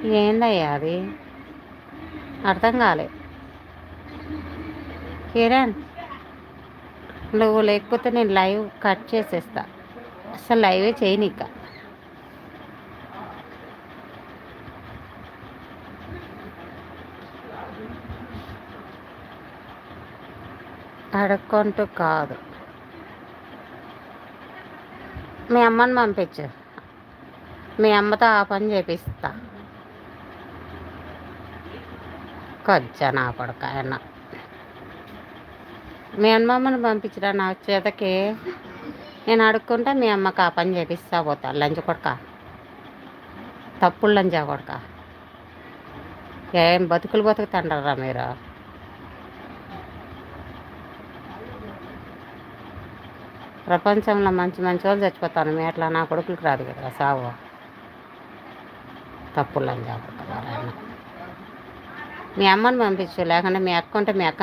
ఏందయ్యా అది అర్థం కాలే. కిరణ్, నువ్వు లేకపోతే నేను లైవ్ కట్ చేసేస్తా. అసలు లైవే చేయనిక. అడుక్కుంటూ కాదు. మీ అమ్మని పంపించు. మీ అమ్మతో ఆ పని చేపిస్తా. కొంచెం నా కొడుక ఆయన. మీ అమ్మమ్మని పంపించరా నా చేతకి. నేను అడుక్కుంటే మీ అమ్మకి ఆ పని చేపిస్తా పోతా. లంచ్ కొడక, తప్పుడు లంచా కొడక. ఏం బతుకులు బతుకుతండరా మీరు? ప్రపంచంలో మంచి మంచి వాళ్ళు చచ్చిపోతాను. మీ అట్లా నా కొడుకులకు రాదు కదా సావు. తప్పుడు లంచా కొడక. మీ అమ్మని పంపించు, లేకుంటే మీ అక్క ఉంటే మీ అక్క